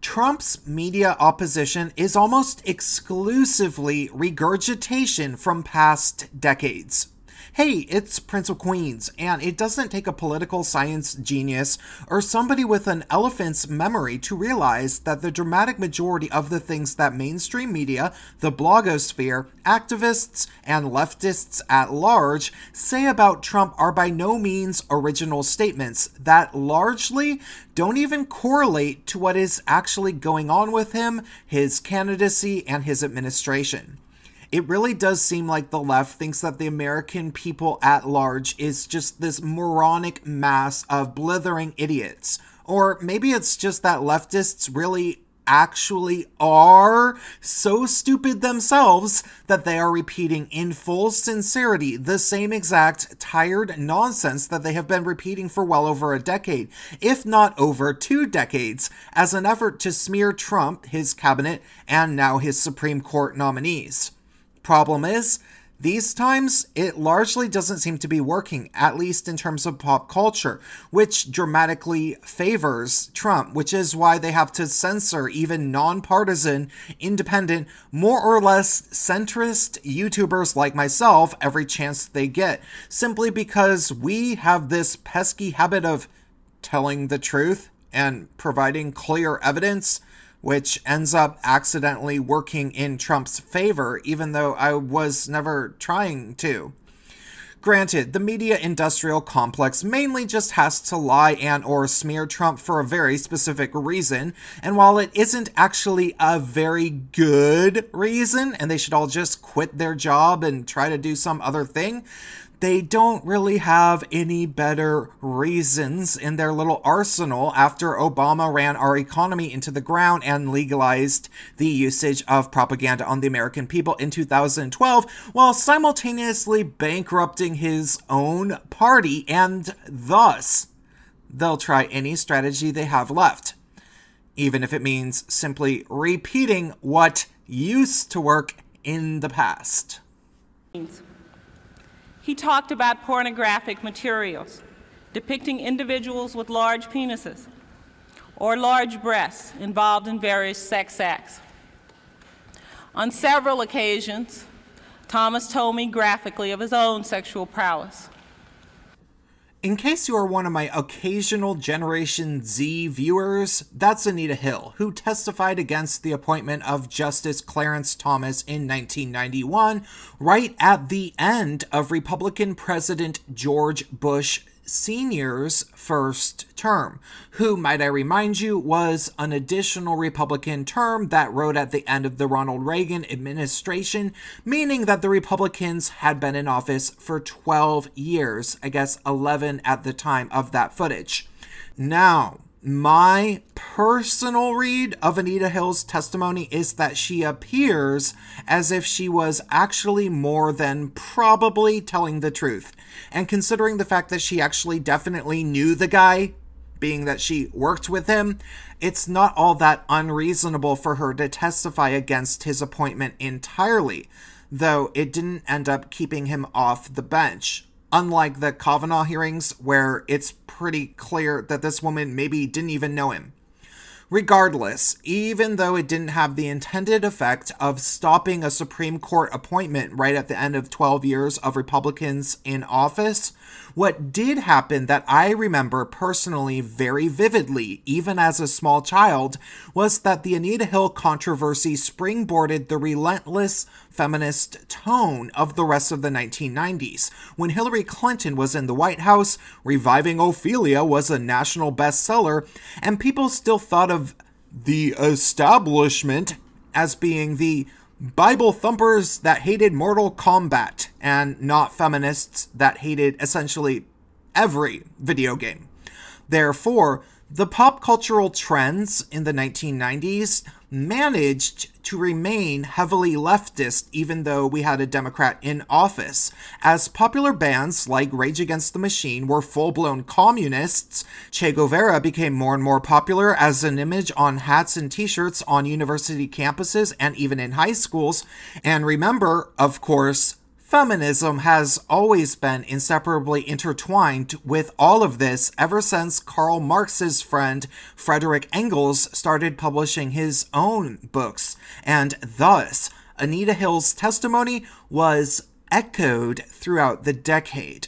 Trump's media opposition is almost exclusively regurgitation from past decades. Hey, it's Prince of Queens, and it doesn't take a political science genius or somebody with an elephant's memory to realize that the dramatic majority of the things that mainstream media, the blogosphere, activists, and leftists at large say about Trump are by no means original statements that largely don't even correlate to what is actually going on with him, his candidacy, and his administration. It really does seem like the left thinks that the American people at large is just this moronic mass of blithering idiots. Or maybe it's just that leftists really actually are so stupid themselves that they are repeating in full sincerity the same exact tired nonsense that they have been repeating for well over a decade, if not over 2 decades, as an effort to smear Trump, his cabinet, and now his Supreme Court nominees. Problem is, these times, it largely doesn't seem to be working, at least in terms of pop culture, which dramatically favors Trump, which is why they have to censor even nonpartisan, independent, more or less centrist YouTubers like myself every chance they get, simply because we have this pesky habit of telling the truth and providing clear evidence, which ends up accidentally working in Trump's favor, even though I was never trying to. Granted, the media industrial complex mainly just has to lie and or smear Trump for a very specific reason, and while it isn't actually a very good reason, and they should all just quit their job and try to do some other thing, they don't really have any better reasons in their little arsenal after Obama ran our economy into the ground and legalized the usage of propaganda on the American people in 2012, while simultaneously bankrupting his own party, and thus, they'll try any strategy they have left, even if it means simply repeating what used to work in the past. He talked about pornographic materials depicting individuals with large penises or large breasts involved in various sex acts. On several occasions, Thomas told me graphically of his own sexual prowess. In case you are one of my occasional Generation Z viewers, that's Anita Hill, who testified against the appointment of Justice Clarence Thomas in 1991, right at the end of Republican President George Bush Sr.'s first term, who, might I remind you, was an additional Republican term that rode at the end of the Ronald Reagan administration, meaning that the Republicans had been in office for 12 years, I guess 11 at the time of that footage. Now, my personal read of Anita Hill's testimony is that she appears as if she was actually more than probably telling the truth. And considering the fact that she actually definitely knew the guy, being that she worked with him, it's not all that unreasonable for her to testify against his appointment entirely, though it didn't end up keeping him off the bench. Unlike the Kavanaugh hearings, where it's pretty clear that this woman maybe didn't even know him. Regardless, even though it didn't have the intended effect of stopping a Supreme Court appointment right at the end of 12 years of Republicans in office, what did happen that I remember personally very vividly, even as a small child, was that the Anita Hill controversy springboarded the relentless feminist tone of the rest of the 1990s. When Hillary Clinton was in the White House, Reviving Ophelia was a national bestseller, and people still thought of the establishment as being the Bible thumpers that hated Mortal Kombat, and not feminists that hated essentially every video game. Therefore, the pop cultural trends in the 1990s managed to remain heavily leftist even though we had a Democrat in office, as popular bands like Rage Against the Machine were full-blown communists. Che Guevara became more and more popular as an image on hats and t-shirts on university campuses and even in high schools. And remember, of course, Feminism has always been inseparably intertwined with all of this ever since Karl Marx's friend Friedrich Engels started publishing his own books, and thus Anita Hill's testimony was echoed throughout the decade.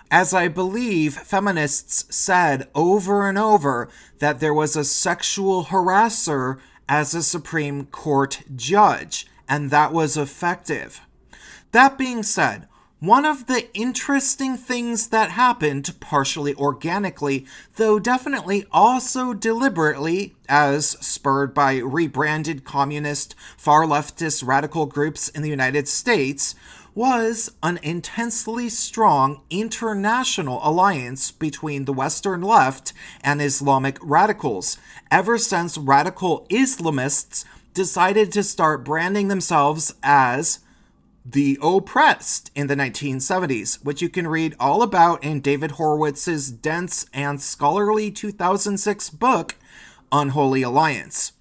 As I believe feminists said over and over that there was a sexual harasser as a Supreme Court judge, and that was effective. That being said, one of the interesting things that happened, partially organically, though definitely also deliberately, as spurred by rebranded communist, far-leftist radical groups in the United States, was an intensely strong international alliance between the Western left and Islamic radicals, ever since radical Islamists decided to start branding themselves as the oppressed in the 1970s, which you can read all about in David Horowitz's dense and scholarly 2006 book, Unholy Alliance.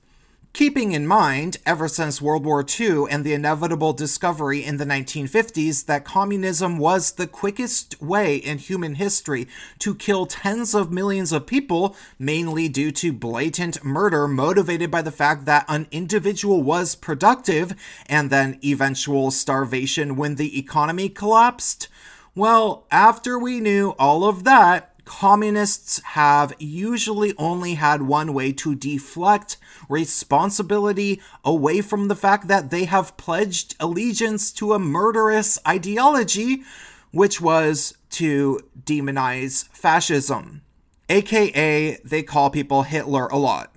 Keeping in mind, ever since World War II and the inevitable discovery in the 1950s that communism was the quickest way in human history to kill tens of millions of people, mainly due to blatant murder motivated by the fact that an individual was productive, and then eventual starvation when the economy collapsed. Well, after we knew all of that, communists have usually only had one way to deflect responsibility away from the fact that they have pledged allegiance to a murderous ideology, which was to demonize fascism. AKA, they call people Hitler a lot.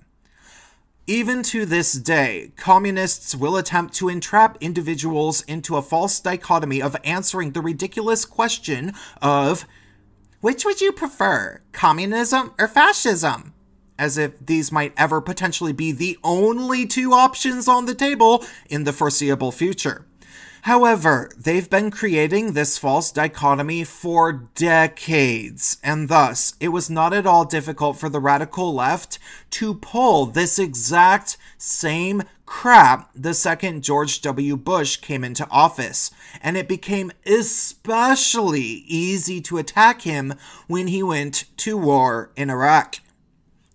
Even to this day, communists will attempt to entrap individuals into a false dichotomy of answering the ridiculous question of, which would you prefer, communism or fascism? As if these might ever potentially be the only two options on the table in the foreseeable future. However, they've been creating this false dichotomy for decades, and thus, it was not at all difficult for the radical left to pull this exact same crap the second George W. Bush came into office, and it became especially easy to attack him when he went to war in Iraq.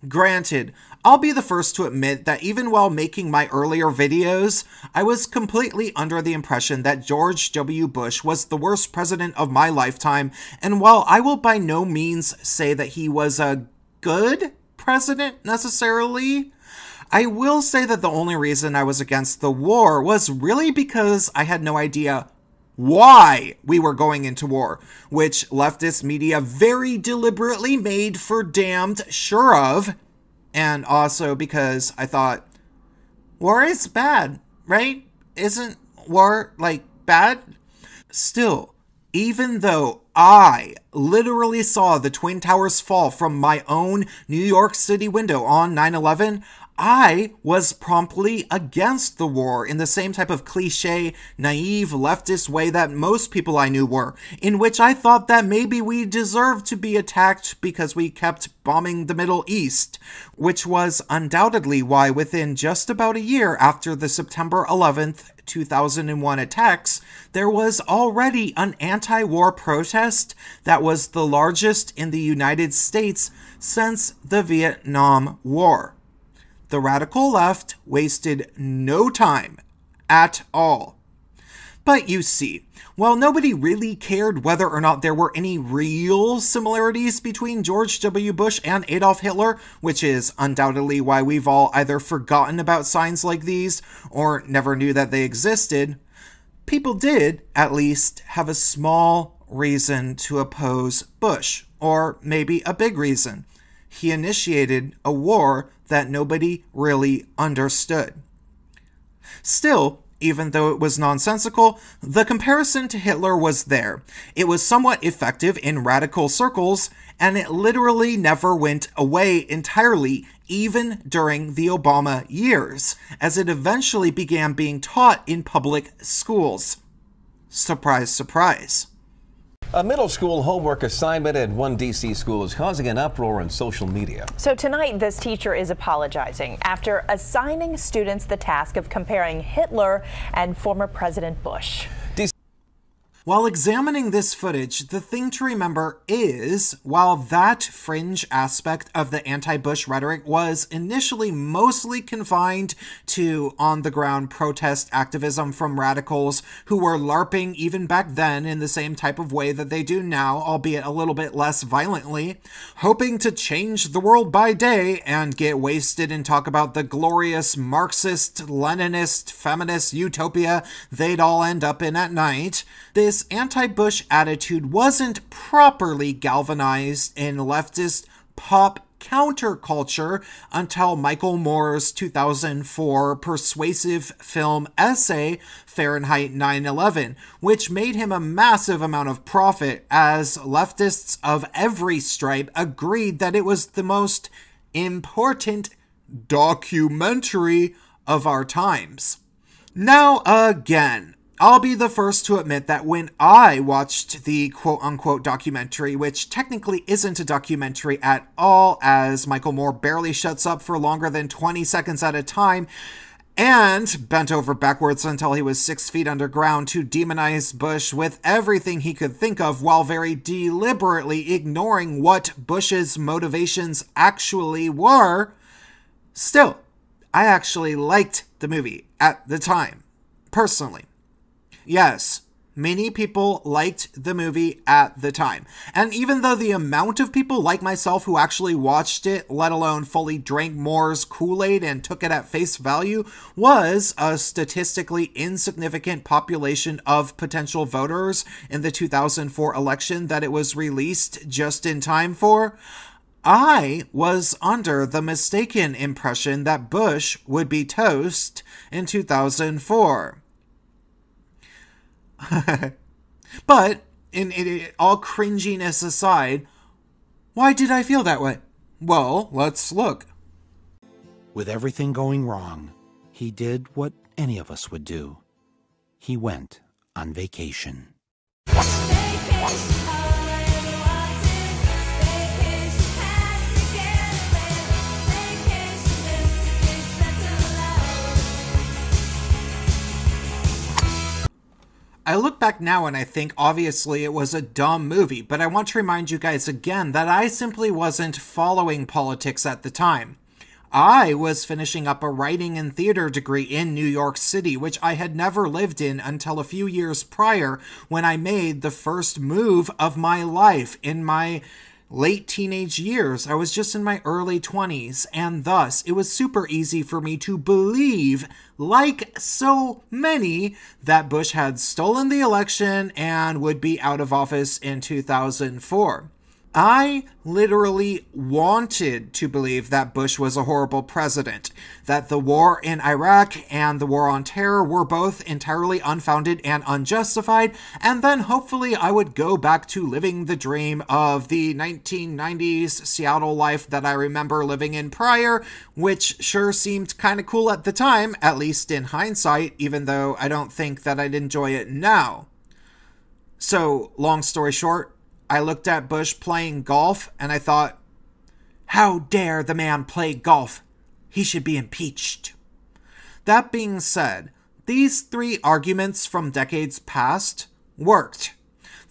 Granted, I'll be the first to admit that even while making my earlier videos, I was completely under the impression that George W. Bush was the worst president of my lifetime, and while I will by no means say that he was a good president necessarily, I will say that the only reason I was against the war was really because I had no idea why we were going into war, which leftist media very deliberately made for damned sure of, and also because I thought, war is bad, right? Isn't war, like, bad? Still, even though I literally saw the Twin Towers fall from my own New York City window on 9/11, I was promptly against the war in the same type of cliche, naive, leftist way that most people I knew were, in which I thought that maybe we deserved to be attacked because we kept bombing the Middle East, which was undoubtedly why within just about a year after the September 11th, 2001 attacks, there was already an anti-war protest that was the largest in the United States since the Vietnam War. The radical left wasted no time at all. But you see, while nobody really cared whether or not there were any real similarities between George W. Bush and Adolf Hitler, which is undoubtedly why we've all either forgotten about signs like these or never knew that they existed, people did, at least, have a small reason to oppose Bush, or maybe a big reason. He initiated a war that nobody really understood. Still, even though it was nonsensical, the comparison to Hitler was there. It was somewhat effective in radical circles, and it literally never went away entirely, even during the Obama years, as it eventually began being taught in public schools. Surprise, surprise. A middle school homework assignment at one D.C. school is causing an uproar on social media. So tonight, this teacher is apologizing after assigning students the task of comparing Hitler and former President Bush. While examining this footage, the thing to remember is, while that fringe aspect of the anti-Bush rhetoric was initially mostly confined to on-the-ground protest activism from radicals who were LARPing even back then in the same type of way that they do now, albeit a little bit less violently, hoping to change the world by day and get wasted and talk about the glorious Marxist, Leninist, feminist utopia they'd all end up in at night, this anti-Bush attitude wasn't properly galvanized in leftist pop counterculture until Michael Moore's 2004 persuasive film essay, Fahrenheit 9/11, which made him a massive amount of profit as leftists of every stripe agreed that it was the most important documentary of our times. Now, again, I'll be the first to admit that when I watched the quote-unquote documentary, which technically isn't a documentary at all, as Michael Moore barely shuts up for longer than 20 seconds at a time, and bent over backwards until he was 6 feet underground to demonize Bush with everything he could think of while very deliberately ignoring what Bush's motivations actually were, still, I actually liked the movie at the time, personally. Yes, many people liked the movie at the time. And even though the amount of people like myself who actually watched it, let alone fully drank Moore's Kool-Aid and took it at face value, was a statistically insignificant population of potential voters in the 2004 election that it was released just in time for, I was under the mistaken impression that Bush would be toast in 2004. But, in all cringiness aside, why did I feel that way? Well, let's look. With everything going wrong, he did what any of us would do. He went on vacation. I look back now and I think obviously it was a dumb movie, but I want to remind you guys again that I simply wasn't following politics at the time. I was finishing up a writing and theater degree in New York City, which I had never lived in until a few years prior when I made the first move of my life in my late teenage years. I was just in my early 20s, and thus it was super easy for me to believe, like so many, that Bush had stolen the election and would be out of office in 2004. I literally wanted to believe that Bush was a horrible president, that the war in Iraq and the war on terror were both entirely unfounded and unjustified, and then hopefully I would go back to living the dream of the 1990s Seattle life that I remember living in prior, which sure seemed kind of cool at the time, at least in hindsight, even though I don't think that I'd enjoy it now. So, long story short, I looked at Bush playing golf and I thought, how dare the man play golf? He should be impeached. That being said, these three arguments from decades past worked.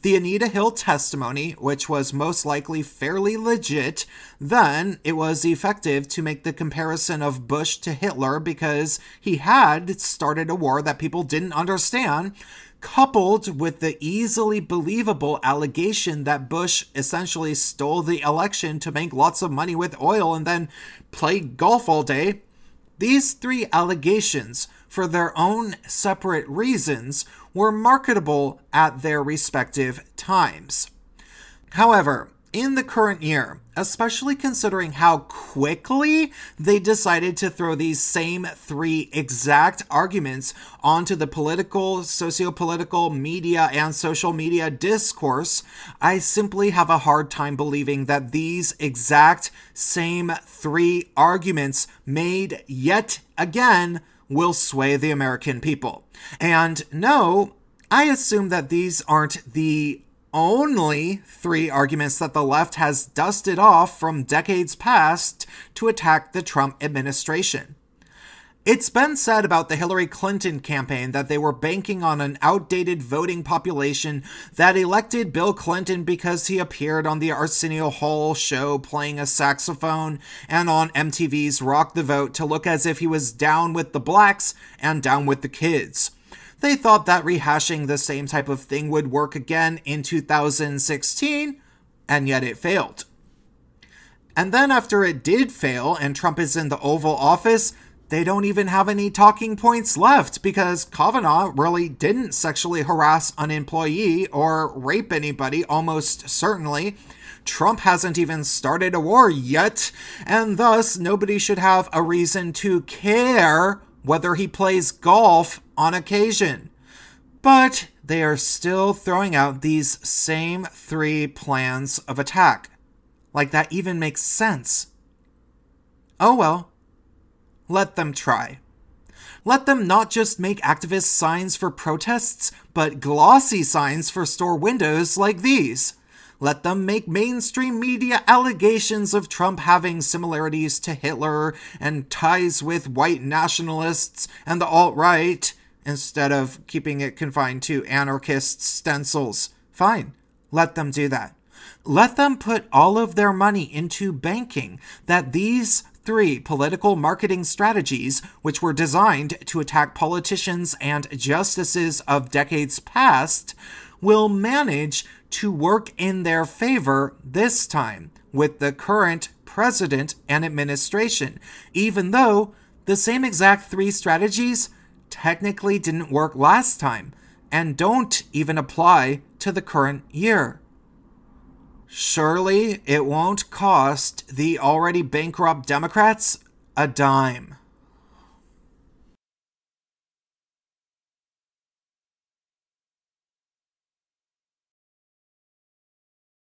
The Anita Hill testimony, which was most likely fairly legit, then it was effective to make the comparison of Bush to Hitler because he had started a war that people didn't understand, coupled with the easily believable allegation that Bush essentially stole the election to make lots of money with oil and then play golf all day. These three allegations, for their own separate reasons, were marketable at their respective times. However, in the current year, especially considering how quickly they decided to throw these same three exact arguments onto the political, socio-political, media, and social media discourse, I simply have a hard time believing that these exact same three arguments made yet again will sway the American people. And no, I assume that these aren't the only three arguments that the left has dusted off from decades past to attack the Trump administration. It's been said about the Hillary Clinton campaign that they were banking on an outdated voting population that elected Bill Clinton because he appeared on the Arsenio Hall show playing a saxophone and on MTV's Rock the Vote to look as if he was down with the blacks and down with the kids. They thought that rehashing the same type of thing would work again in 2016, and yet it failed. And then after it did fail and Trump is in the Oval Office, they don't even have any talking points left because Kavanaugh really didn't sexually harass an employee or rape anybody, almost certainly. Trump hasn't even started a war yet, and thus nobody should have a reason to care whether he plays golf on occasion. But they are still throwing out these same 3 plans of attack. Like that even makes sense. Oh well. Let them try. Let them not just make activist signs for protests, but glossy signs for store windows like these. Let them make mainstream media allegations of Trump having similarities to Hitler and ties with white nationalists and the alt-right, instead of keeping it confined to anarchist stencils. Fine, let them do that. Let them put all of their money into banking that these 3 political marketing strategies, which were designed to attack politicians and justices of decades past, will manage to work in their favor this time with the current president and administration, even though the same exact 3 strategies technically didn't work last time and don't even apply to the current year. Surely it won't cost the already bankrupt Democrats a dime.